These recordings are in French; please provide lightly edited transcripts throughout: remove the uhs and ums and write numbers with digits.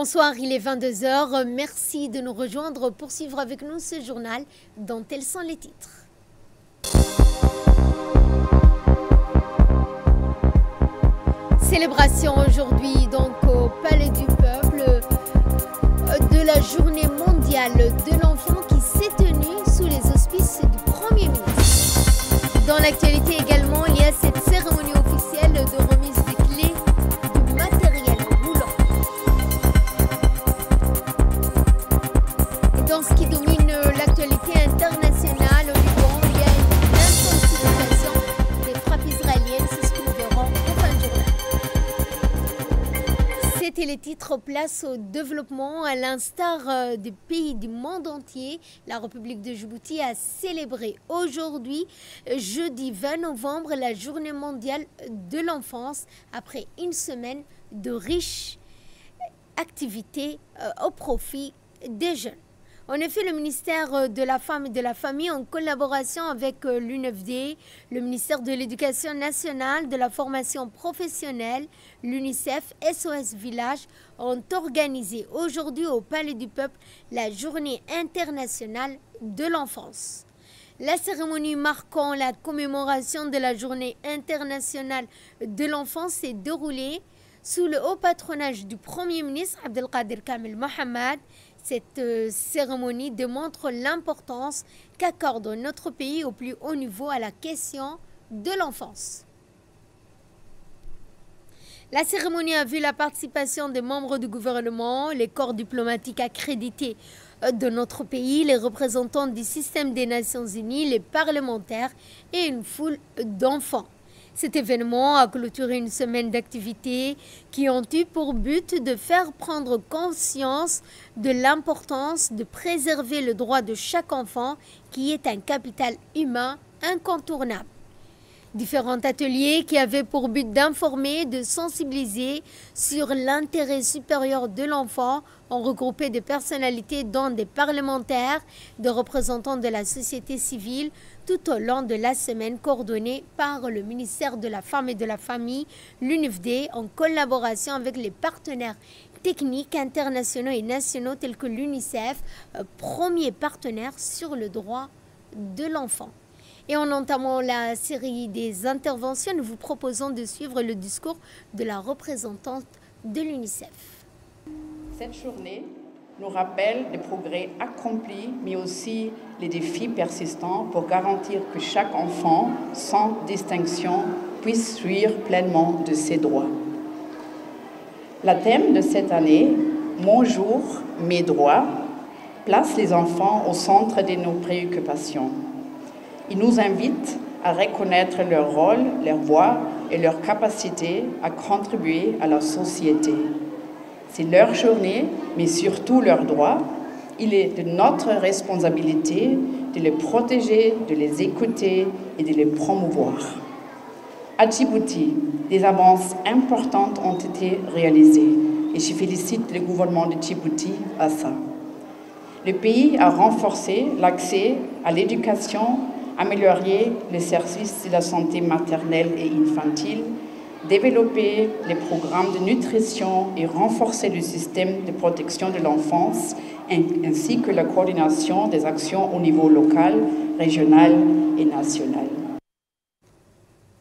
Bonsoir, il est 22 h. Merci de nous rejoindre pour suivre avec nous ce journal dont tels sont les titres. Célébration aujourd'hui donc au Palais du Peuple de la Journée mondiale de l'enfant qui s'est tenue sous les auspices du Premier ministre. Dans l'actualité également, il y a cette cérémonie officielle de remise des clés du matériel roulant. Et dans ce qui domine l'actualité internationale au Liban, il y a une intensification des frappes israéliennes, c'est ce que nous verrons en fin de journée. C'était les titres place au développement. À l'instar des pays du monde entier, la République de Djibouti a célébré aujourd'hui, jeudi 20 novembre, la Journée mondiale de l'enfance après une semaine de riches activités au profit des jeunes. En effet, le ministère de la Femme et de la Famille, en collaboration avec l'UNFD, le ministère de l'Éducation nationale, de la formation professionnelle, l'UNICEF, SOS Village, ont organisé aujourd'hui au Palais du Peuple la Journée internationale de l'enfance. La cérémonie marquant la commémoration de la Journée internationale de l'enfance s'est déroulée sous le haut patronage du Premier ministre Abdelkader Kamel Mohamed. Cette cérémonie démontre l'importance qu'accorde notre pays au plus haut niveau à la question de l'enfance. La cérémonie a vu la participation des membres du gouvernement, les corps diplomatiques accrédités de notre pays, les représentants du système des Nations Unies, les parlementaires et une foule d'enfants. Cet événement a clôturé une semaine d'activités qui ont eu pour but de faire prendre conscience de l'importance de préserver le droit de chaque enfant qui est un capital humain incontournable. Différents ateliers qui avaient pour but d'informer, de sensibiliser sur l'intérêt supérieur de l'enfant ont regroupé des personnalités dont des parlementaires, des représentants de la société civile tout au long de la semaine coordonnée par le ministère de la Femme et de la Famille, l'UNFD, en collaboration avec les partenaires techniques internationaux et nationaux tels que l'UNICEF, premier partenaire sur le droit de l'enfant. Et en entamant la série des interventions, nous vous proposons de suivre le discours de la représentante de l'UNICEF. Cette journée nous rappelle les progrès accomplis, mais aussi les défis persistants pour garantir que chaque enfant, sans distinction, puisse jouir pleinement de ses droits. Le thème de cette année, Mon jour, mes droits, place les enfants au centre de nos préoccupations. Il nous invite à reconnaître leur rôle, leur voix et leur capacité à contribuer à la société. C'est leur journée, mais surtout leurs droits. Il est de notre responsabilité de les protéger, de les écouter et de les promouvoir. À Djibouti, des avances importantes ont été réalisées et je félicite le gouvernement de Djibouti à ça. Le pays a renforcé l'accès à l'éducation, amélioré les services de la santé maternelle et infantile, développer les programmes de nutrition et renforcer le système de protection de l'enfance, ainsi que la coordination des actions au niveau local, régional et national.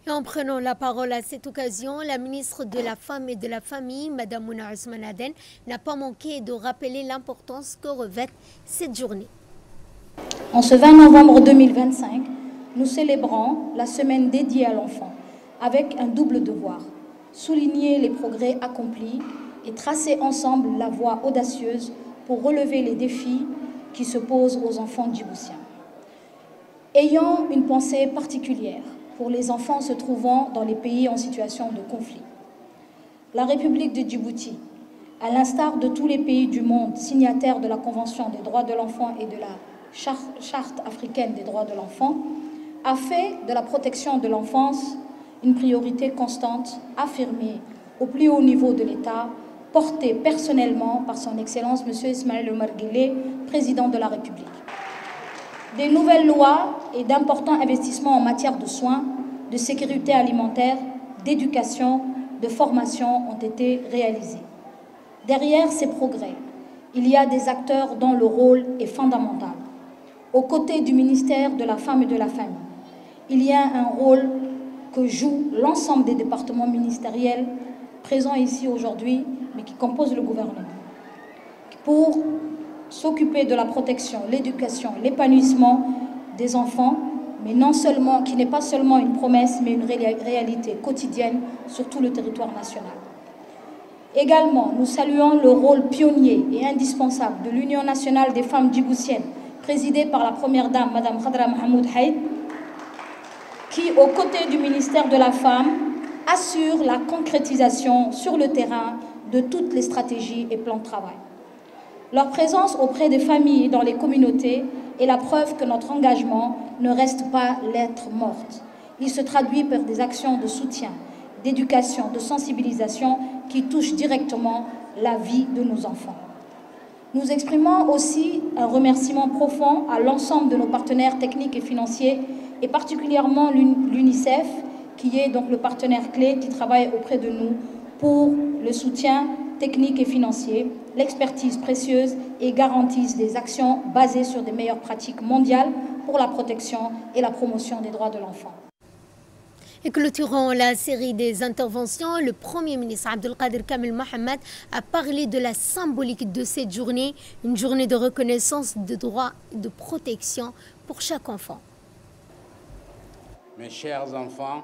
Et en prenant la parole à cette occasion, la ministre de la Femme et de la Famille, Mme Mouna Ousmane Aden, n'a pas manqué de rappeler l'importance que revêt cette journée. En ce 20 novembre 2025, nous célébrons la semaine dédiée à l'enfant avec un double devoir, souligner les progrès accomplis et tracer ensemble la voie audacieuse pour relever les défis qui se posent aux enfants djiboutiens. Ayant une pensée particulière pour les enfants se trouvant dans les pays en situation de conflit. La République de Djibouti, à l'instar de tous les pays du monde signataires de la Convention des droits de l'enfant et de la Charte africaine des droits de l'enfant, a fait de la protection de l'enfance une priorité constante, affirmée au plus haut niveau de l'État, portée personnellement par son Excellence M. Ismaël Omar Guelleh, président de la République. Des nouvelles lois et d'importants investissements en matière de soins, de sécurité alimentaire, d'éducation, de formation ont été réalisés. Derrière ces progrès, il y a des acteurs dont le rôle est fondamental. Aux côtés du ministère de la Femme et de la Famille, il y a un rôle que jouent l'ensemble des départements ministériels présents ici aujourd'hui, mais qui composent le gouvernement, pour s'occuper de la protection, l'éducation, l'épanouissement des enfants, mais non seulement, qui n'est pas seulement une promesse, mais une réalité quotidienne sur tout le territoire national. Également, nous saluons le rôle pionnier et indispensable de l'Union nationale des femmes djiboutiennes, présidée par la première dame, Mme Khadra Mahmoud Haïd, qui, aux côtés du ministère de la Femme, assure la concrétisation sur le terrain de toutes les stratégies et plans de travail. Leur présence auprès des familles et dans les communautés est la preuve que notre engagement ne reste pas lettre morte. Il se traduit par des actions de soutien, d'éducation, de sensibilisation qui touchent directement la vie de nos enfants. Nous exprimons aussi un remerciement profond à l'ensemble de nos partenaires techniques et financiers, et particulièrement l'UNICEF, qui est donc le partenaire clé qui travaille auprès de nous pour le soutien technique et financier, l'expertise précieuse et garantissent des actions basées sur des meilleures pratiques mondiales pour la protection et la promotion des droits de l'enfant. Et clôturant la série des interventions, le Premier ministre Abdelkader Kamel Mohamed a parlé de la symbolique de cette journée, une journée de reconnaissance de droits et de protection pour chaque enfant. Mes chers enfants,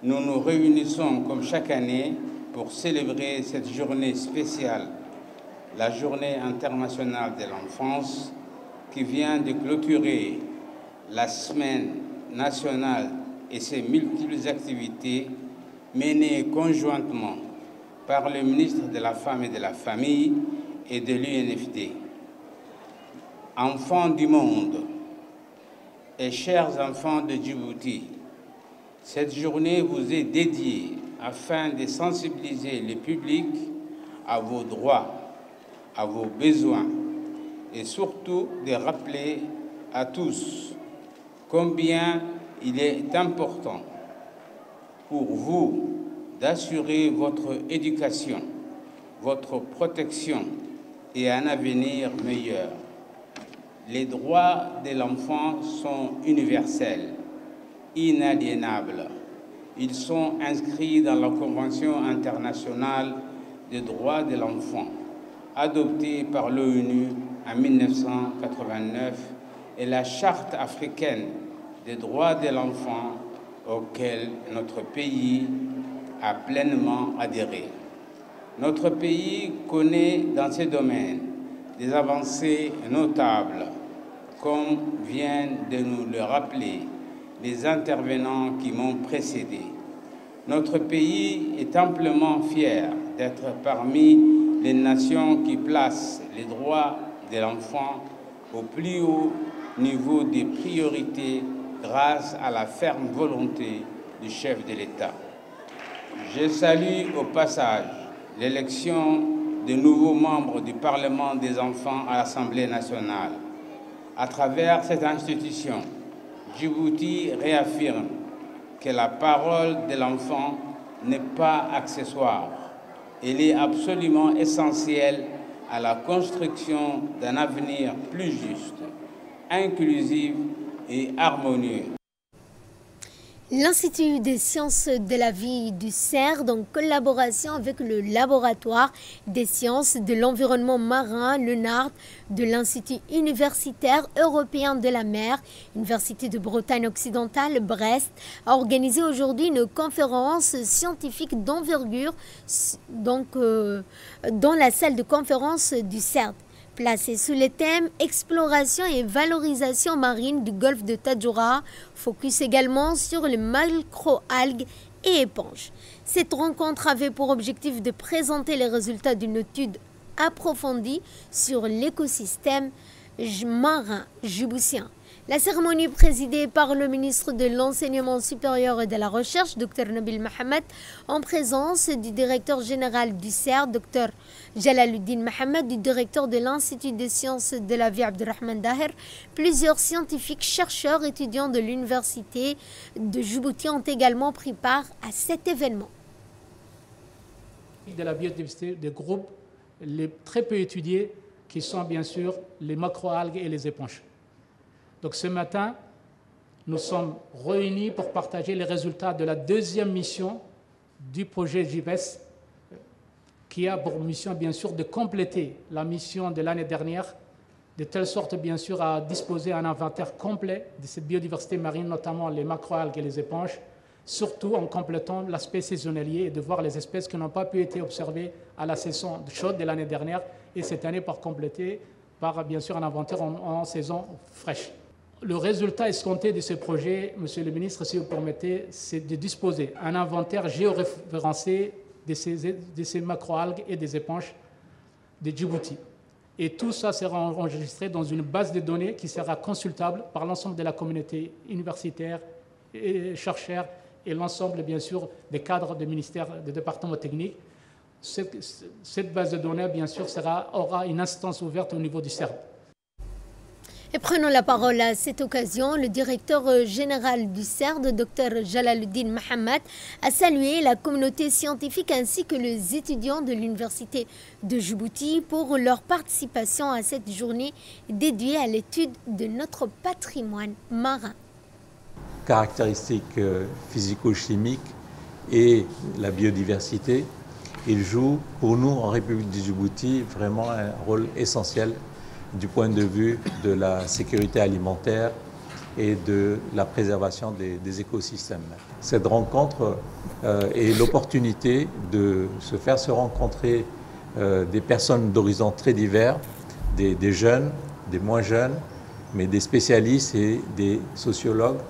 nous nous réunissons comme chaque année pour célébrer cette journée spéciale, la Journée internationale de l'enfance, qui vient de clôturer la semaine nationale et ses multiples activités menées conjointement par le ministre de la Femme et de la Famille et de l'UNFD. Enfants du monde et chers enfants de Djibouti, cette journée vous est dédiée afin de sensibiliser le public à vos droits, à vos besoins et surtout de rappeler à tous combien il est important pour vous d'assurer votre éducation, votre protection et un avenir meilleur. Les droits de l'enfant sont universels, inaliénables. Ils sont inscrits dans la Convention internationale des droits de l'enfant, adoptée par l'ONU en 1989, et la Charte africaine des droits de l'enfant, auquel notre pays a pleinement adhéré. Notre pays connaît dans ces domaines des avancées notables, comme viennent de nous le rappeler les intervenants qui m'ont précédé. Notre pays est amplement fier d'être parmi les nations qui placent les droits de l'enfant au plus haut niveau des priorités grâce à la ferme volonté du chef de l'État. Je salue au passage l'élection de nouveaux membres du Parlement des enfants à l'Assemblée nationale. À travers cette institution, Djibouti réaffirme que la parole de l'enfant n'est pas accessoire. Elle est absolument essentielle à la construction d'un avenir plus juste, inclusif et harmonieux. L'Institut des sciences de la vie du CERD, en collaboration avec le laboratoire des sciences de l'environnement marin, le NARD, de l'Institut universitaire européen de la mer, Université de Bretagne occidentale, Brest, a organisé aujourd'hui une conférence scientifique d'envergure dans la salle de conférence du CERD. Placé sous le thème « Exploration et valorisation marine du golfe de Tadjoura », focus également sur les micro-algues et éponges. Cette rencontre avait pour objectif de présenter les résultats d'une étude approfondie sur l'écosystème marin djiboutien. La cérémonie présidée par le ministre de l'Enseignement supérieur et de la Recherche, Dr Nabil Mohamed, en présence du directeur général du CERD, Dr Jalaluddin Mohamed, du directeur de l'Institut des sciences de la vie, Abdelrahman Daher, plusieurs scientifiques, chercheurs, étudiants de l'Université de Djibouti ont également pris part à cet événement. de la biodiversité des groupes les très peu étudiés, qui sont bien sûr les macroalgues et les éponges. Donc ce matin, nous sommes réunis pour partager les résultats de la deuxième mission du projet JIVES, qui a pour mission bien sûr de compléter la mission de l'année dernière, de telle sorte bien sûr à disposer d'un inventaire complet de cette biodiversité marine, notamment les macroalgues et les éponges, surtout en complétant l'aspect saisonnier et de voir les espèces qui n'ont pas pu être observées à la saison chaude de l'année dernière et cette année par compléter par bien sûr un inventaire en saison fraîche. Le résultat escompté de ce projet, Monsieur le ministre, si vous permettez, c'est de disposer un inventaire géoréférencé de ces macroalgues et des éponges de Djibouti. Et tout ça sera enregistré dans une base de données qui sera consultable par l'ensemble de la communauté universitaire et chercheurs et l'ensemble, bien sûr, des cadres des ministères, des départements techniques. Cette base de données, bien sûr, aura une instance ouverte au niveau du CERD. Et prenons la parole à cette occasion. Le directeur général du CERD, Dr Jalaluddin Mohamed, a salué la communauté scientifique ainsi que les étudiants de l'université de Djibouti pour leur participation à cette journée dédiée à l'étude de notre patrimoine marin. Caractéristiques physico-chimiques et la biodiversité, il joue pour nous en République du Djibouti vraiment un rôle essentiel du point de vue de la sécurité alimentaire et de la préservation des écosystèmes. Cette rencontre est l'opportunité de se faire se rencontrer des personnes d'horizons très divers, des jeunes, des moins jeunes, mais des spécialistes et des sociologues,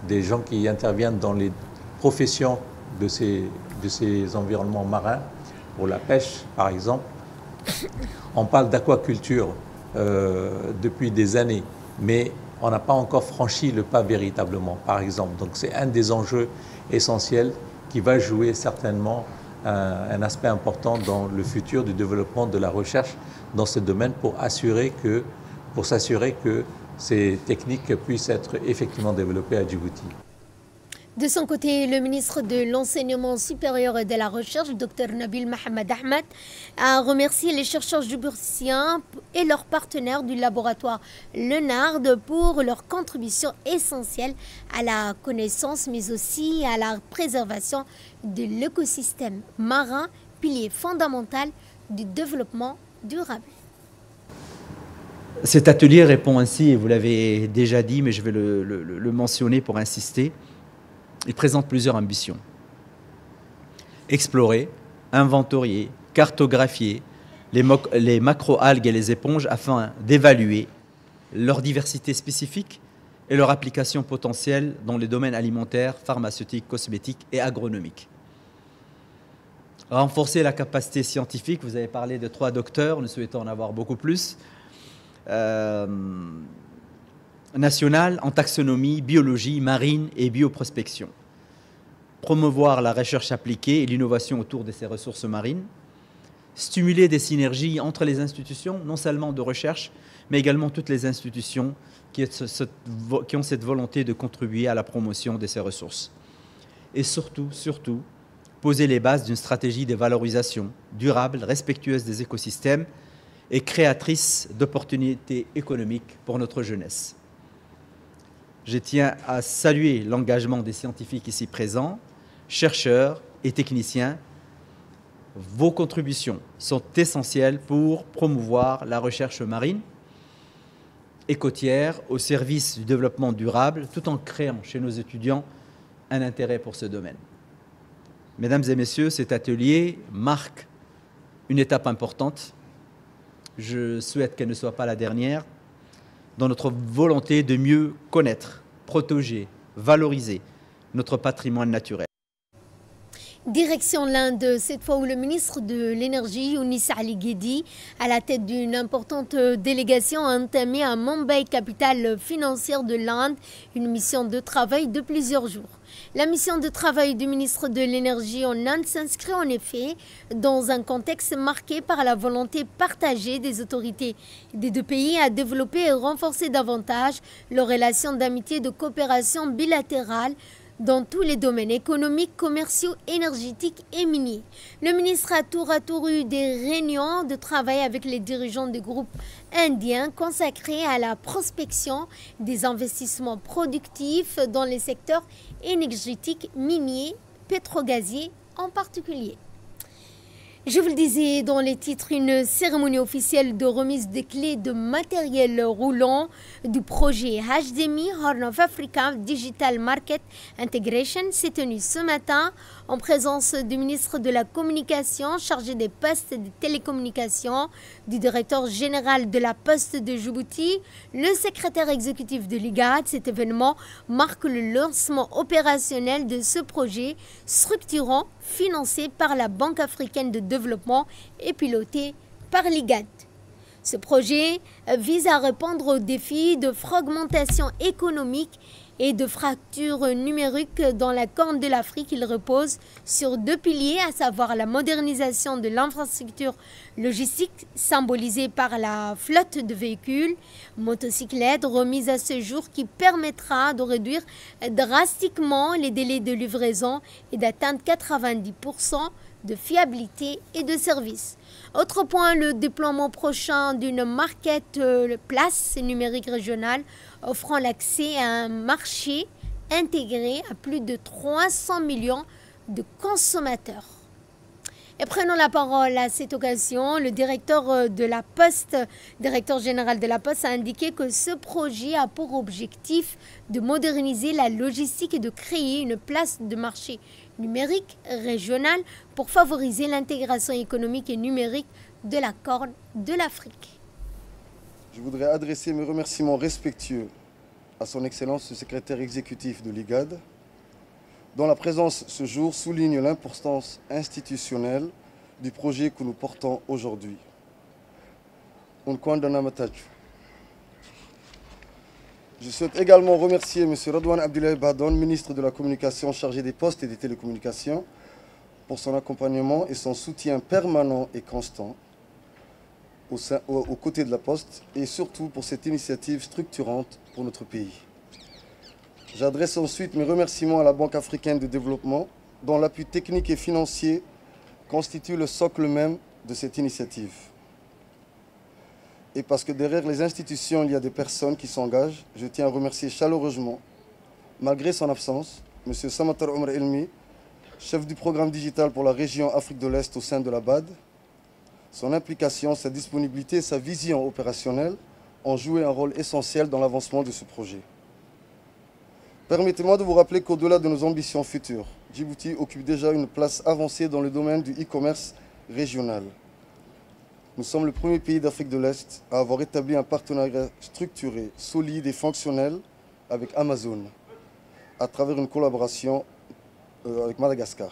des gens qui interviennent dans les professions de ces environnements marins, pour la pêche par exemple. On parle d'aquaculture depuis des années, mais on n'a pas encore franchi le pas véritablement, par exemple. Donc c'est un des enjeux essentiels qui va jouer certainement un aspect important dans le futur du développement de la recherche dans ce domaine pour s'assurer que ces techniques puissent être effectivement développées à Djibouti. De son côté, le ministre de l'Enseignement supérieur et de la Recherche, Dr Nabil Mohamed Ahmed, a remercié les chercheurs djiboutiens et leurs partenaires du laboratoire Lenard pour leur contribution essentielle à la connaissance, mais aussi à la préservation de l'écosystème marin, pilier fondamental du développement durable. Cet atelier répond ainsi, et vous l'avez déjà dit, mais je vais le mentionner pour insister. Il présente plusieurs ambitions. Explorer, inventorier, cartographier les macroalgues et les éponges afin d'évaluer leur diversité spécifique et leur application potentielle dans les domaines alimentaires, pharmaceutiques, cosmétiques et agronomiques. Renforcer la capacité scientifique, vous avez parlé de 3 docteurs, nous souhaitons en avoir beaucoup plus, nationale en taxonomie, biologie, marine et bioprospection. Promouvoir la recherche appliquée et l'innovation autour de ces ressources marines. Stimuler des synergies entre les institutions, non seulement de recherche, mais également toutes les institutions qui ont cette volonté de contribuer à la promotion de ces ressources. Et surtout, poser les bases d'une stratégie de valorisation durable, respectueuse des écosystèmes et créatrice d'opportunités économiques pour notre jeunesse. Je tiens à saluer l'engagement des scientifiques ici présents, chercheurs et techniciens. Vos contributions sont essentielles pour promouvoir la recherche marine et côtière au service du développement durable, tout en créant chez nos étudiants un intérêt pour ce domaine. Mesdames et messieurs, cet atelier marque une étape importante. Je souhaite qu'elle ne soit pas la dernière, dans notre volonté de mieux connaître, protéger, valoriser notre patrimoine naturel. Direction l'Inde, cette fois où le ministre de l'Énergie, Younis Ali Guedi, à la tête d'une importante délégation, a entamé à Mumbai, capitale financière de l'Inde, une mission de travail de plusieurs jours. La mission de travail du ministre de l'Énergie en Inde s'inscrit en effet dans un contexte marqué par la volonté partagée des autorités des 2 pays à développer et renforcer davantage leurs relations d'amitié et de coopération bilatérale dans tous les domaines économiques, commerciaux, énergétiques et miniers. Le ministre a tour à tour eu des réunions de travail avec les dirigeants des groupes indiens consacrés à la prospection des investissements productifs dans les secteurs énergétiques, miniers, pétrogaziers en particulier. Je vous le disais dans les titres, une cérémonie officielle de remise des clés de matériel roulant du projet HDMI, Horn of Africa Digital Market Integration, s'est tenue ce matin en présence du ministre de la Communication chargé des postes et des télécommunications, du directeur général de la Poste de Djibouti, le secrétaire exécutif de l'IGAD. Cet événement marque le lancement opérationnel de ce projet structurant financé par la Banque africaine de développement et piloté par l'IGAD. Ce projet vise à répondre aux défis de fragmentation économique et de fracture numérique dans la Corne de l'Afrique. Il repose sur deux piliers, à savoir la modernisation de l'infrastructure logistique symbolisée par la flotte de véhicules motocyclettes remise à ce jour qui permettra de réduire drastiquement les délais de livraison et d'atteindre 90% de fiabilité et de service. Autre point, le déploiement prochain d'une marketplace numérique régionale offrant l'accès à un marché intégré à plus de 300 millions de consommateurs. Et prenons la parole à cette occasion. Le directeur de la Poste, directeur général de la Poste, a indiqué que ce projet a pour objectif de moderniser la logistique et de créer une place de marché numérique régionale pour favoriser l'intégration économique et numérique de la Corne de l'Afrique. Je voudrais adresser mes remerciements respectueux à son Excellence le secrétaire exécutif de l'IGAD, dont la présence ce jour souligne l'importance institutionnelle du projet que nous portons aujourd'hui. Je souhaite également remercier M. Radouane Abdoulaye Badon, ministre de la Communication chargé des Postes et des Télécommunications, pour son accompagnement et son soutien permanent et constant aux côtés de la Poste et surtout pour cette initiative structurante pour notre pays. J'adresse ensuite mes remerciements à la Banque africaine de développement, dont l'appui technique et financier constitue le socle même de cette initiative. Et parce que derrière les institutions, il y a des personnes qui s'engagent, je tiens à remercier chaleureusement, malgré son absence, M. Samatar Omar Elmi, chef du programme digital pour la région Afrique de l'Est au sein de la BAD. Son implication, sa disponibilité et sa vision opérationnelle ont joué un rôle essentiel dans l'avancement de ce projet. Permettez-moi de vous rappeler qu'au-delà de nos ambitions futures, Djibouti occupe déjà une place avancée dans le domaine du e-commerce régional. Nous sommes le premier pays d'Afrique de l'Est à avoir établi un partenariat structuré, solide et fonctionnel avec Amazon, à travers une collaboration avec Madagascar.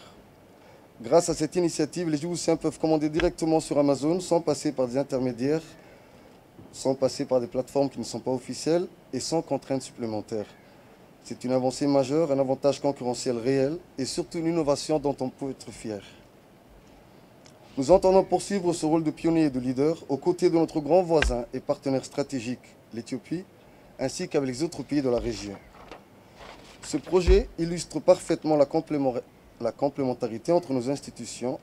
Grâce à cette initiative, les Djiboutiens peuvent commander directement sur Amazon sans passer par des intermédiaires, sans passer par des plateformes qui ne sont pas officielles et sans contraintes supplémentaires. C'est une avancée majeure, un avantage concurrentiel réel et surtout une innovation dont on peut être fier. Nous entendons poursuivre ce rôle de pionnier et de leader aux côtés de notre grand voisin et partenaire stratégique, l'Éthiopie, ainsi qu'avec les autres pays de la région. Ce projet illustre parfaitement la complémentarité entre nos institutions,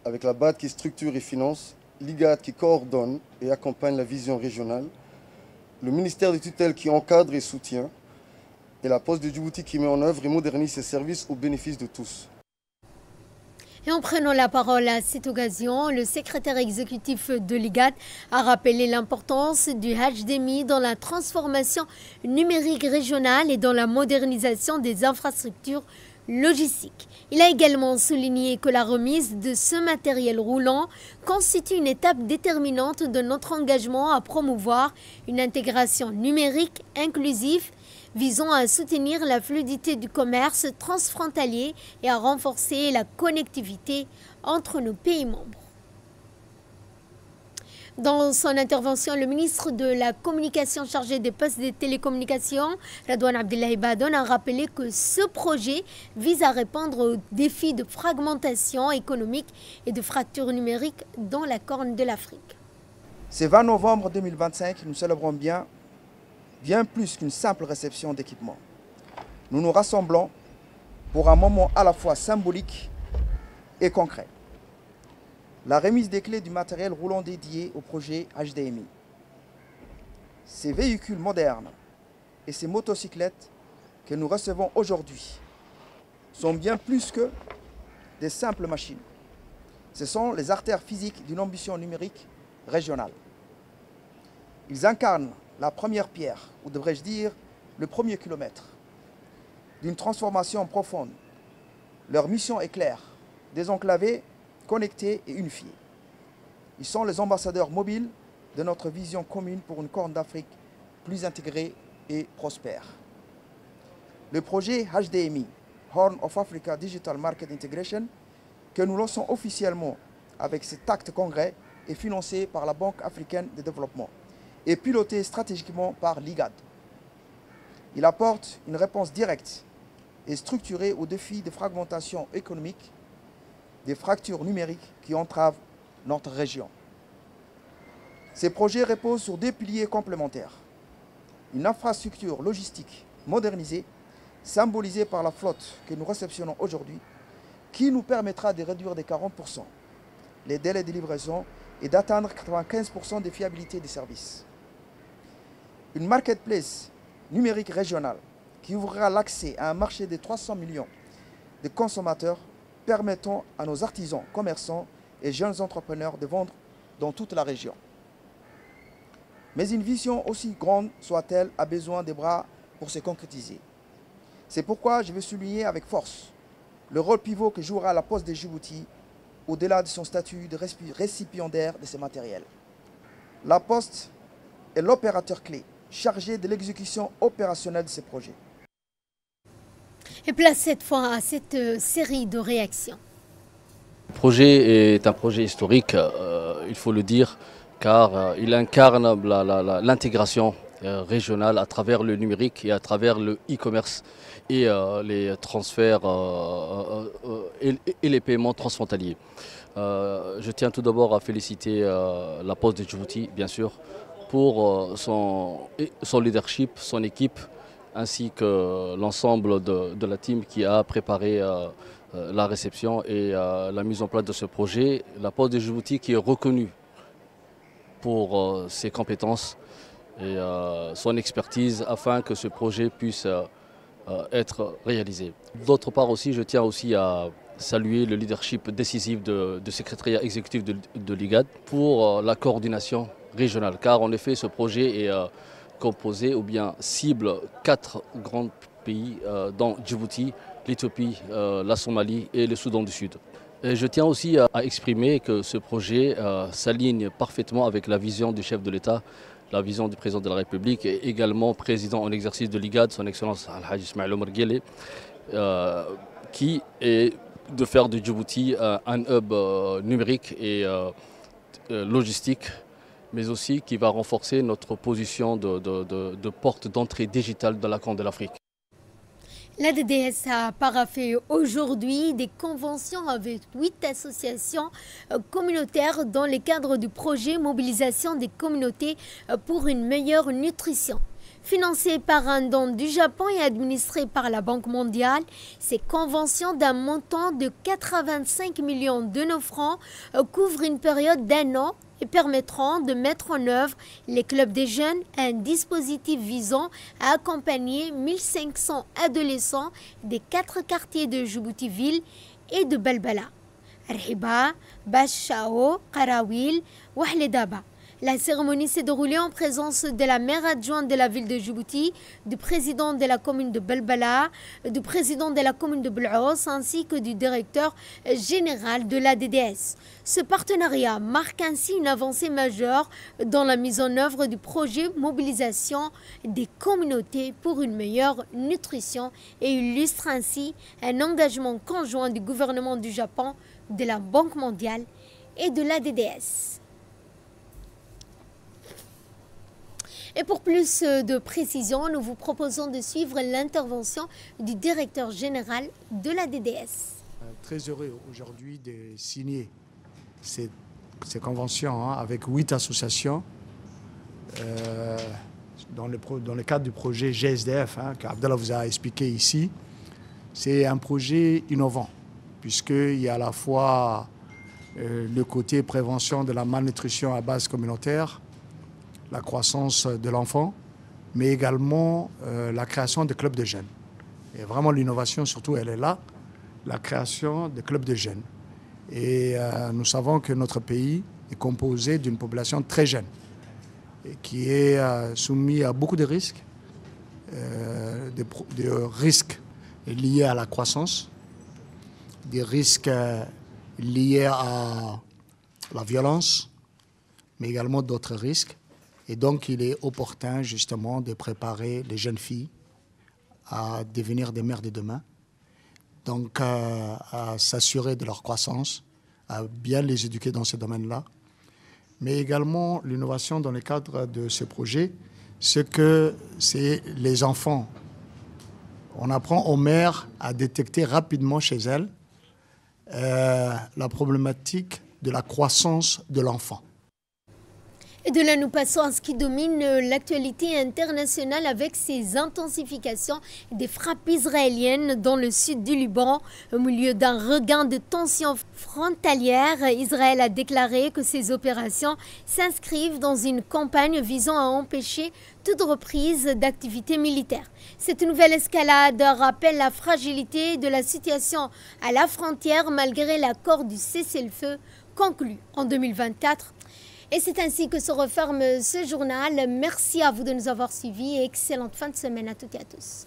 avec la BAD qui structure et finance, l'IGAD qui coordonne et accompagne la vision régionale, le ministère de tutelle qui encadre et soutient, et la Poste de Djibouti qui met en œuvre et modernise ses services au bénéfice de tous. Et en prenant la parole à cette occasion, le secrétaire exécutif de l'IGAD a rappelé l'importance du HDMI dans la transformation numérique régionale et dans la modernisation des infrastructures logistiques. Il a également souligné que la remise de ce matériel roulant constitue une étape déterminante de notre engagement à promouvoir une intégration numérique inclusive visant à soutenir la fluidité du commerce transfrontalier et à renforcer la connectivité entre nos pays membres. Dans son intervention, le ministre de la Communication chargé des postes des télécommunications, Radouane Abdoulaye Badon, a rappelé que ce projet vise à répondre aux défis de fragmentation économique et de fracture numérique dans la Corne de l'Afrique. Ce 20 novembre 2025, nous célébrons bien plus qu'une simple réception d'équipement. nous nous rassemblons pour un moment à la fois symbolique et concret. La remise des clés du matériel roulant dédié au projet HDMI. Ces véhicules modernes et ces motocyclettes que nous recevons aujourd'hui sont bien plus que des simples machines. Ce sont les artères physiques d'une ambition numérique régionale. Ils incarnent la première pierre, ou devrais-je dire le premier kilomètre, d'une transformation profonde. Leur mission est claire, désenclaver, connecter et unifier. Ils sont les ambassadeurs mobiles de notre vision commune pour une Corne d'Afrique plus intégrée et prospère. Le projet HDMI, Horn of Africa Digital Market Integration, que nous lançons officiellement avec cet acte congrès, est financé par la Banque africaine de développement et piloté stratégiquement par l'IGAD. Il apporte une réponse directe et structurée aux défis de fragmentation économique, des fractures numériques qui entravent notre région. Ces projets reposent sur deux piliers complémentaires. Une infrastructure logistique modernisée, symbolisée par la flotte que nous réceptionnons aujourd'hui, qui nous permettra de réduire de 40% les délais de livraison et d'atteindre 95% de fiabilité des services. Une marketplace numérique régionale qui ouvrira l'accès à un marché de 300 millions de consommateurs permettant à nos artisans, commerçants et jeunes entrepreneurs de vendre dans toute la région. Mais une vision aussi grande soit-elle a besoin des bras pour se concrétiser. C'est pourquoi je veux souligner avec force le rôle pivot que jouera la Poste de Djibouti au-delà de son statut de récipiendaire de ces matériels. La Poste est l'opérateur clé chargé de l'exécution opérationnelle de ces projets. Et place cette fois à cette série de réactions. Le projet est un projet historique, il faut le dire, car il incarne l'intégration régionale à travers le numérique et à travers le e-commerce et les transferts et les paiements transfrontaliers. Je tiens tout d'abord à féliciter la Poste de Djibouti, bien sûr, pour son leadership, son équipe, ainsi que l'ensemble de la team qui a préparé la réception et la mise en place de ce projet. La Poste de Djibouti qui est reconnue pour ses compétences et son expertise afin que ce projet puisse être réalisé. D'autre part aussi, je tiens aussi à saluer le leadership décisif du secrétariat exécutif de l'IGAD pour la coordination régionale, car en effet ce projet est composé ou bien cible 4 grands pays dont Djibouti, l'Éthiopie, la Somalie et le Soudan du Sud. Et je tiens aussi à exprimer que ce projet s'aligne parfaitement avec la vision du chef de l'État, la vision du président de la République et également président en exercice de l'IGAD, son Excellence Al-Hajj Ismaïl Omar Guelleh, qui est de faire de Djibouti un hub numérique et logistique, mais aussi qui va renforcer notre position de porte d'entrée digitale de la Corne de l'Afrique. La DDS a paraphé aujourd'hui des conventions avec 8 associations communautaires dans le cadre du projet Mobilisation des communautés pour une meilleure nutrition. Financé par un don du Japon et administré par la Banque mondiale, ces conventions d'un montant de 85 millions de nos francs couvrent une période d'1 an et permettront de mettre en œuvre les clubs des jeunes, un dispositif visant à accompagner 1500 adolescents des 4 quartiers de Djibouti-Ville et de Balbala, Arhiba, Bachao, Karawil, Wahledaba. La cérémonie s'est déroulée en présence de la maire adjointe de la ville de Djibouti, du président de la commune de Balbala, du président de la commune de Bl'Aos ainsi que du directeur général de la DDS. Ce partenariat marque ainsi une avancée majeure dans la mise en œuvre du projet Mobilisation des communautés pour une meilleure nutrition et illustre ainsi un engagement conjoint du gouvernement du Japon, de la Banque mondiale et de la DDS. Et pour plus de précision, nous vous proposons de suivre l'intervention du directeur général de la DDS. Très heureux aujourd'hui de signer ces conventions avec 8 associations. dans le cadre du projet GSDF, qu'Abdallah vous a expliqué ici, c'est un projet innovant, puisqu'il y a à la fois le côté prévention de la malnutrition à base communautaire, la croissance de l'enfant, mais également la création de clubs de jeunes. Et vraiment l'innovation, surtout, elle est là, la création de clubs de jeunes. Et nous savons que notre pays est composé d'une population très jeune, et qui est soumis à beaucoup de risques, des risques liés à la croissance, des risques liés à la violence, mais également d'autres risques. Et donc, il est opportun, justement, de préparer les jeunes filles à devenir des mères de demain, donc à s'assurer de leur croissance, à bien les éduquer dans ce domaine-là. Mais également, l'innovation dans le cadre de ce projet, c'est que c'est les enfants. On apprend aux mères à détecter rapidement chez elles la problématique de la croissance de l'enfant. Et de là, nous passons à ce qui domine l'actualité internationale avec ces intensifications des frappes israéliennes dans le sud du Liban. Au milieu d'un regain de tensions frontalières, Israël a déclaré que ces opérations s'inscrivent dans une campagne visant à empêcher toute reprise d'activités militaires. Cette nouvelle escalade rappelle la fragilité de la situation à la frontière malgré l'accord du cessez-le-feu conclu en 2024. Et c'est ainsi que se referme ce journal. Merci à vous de nous avoir suivis et excellente fin de semaine à toutes et à tous.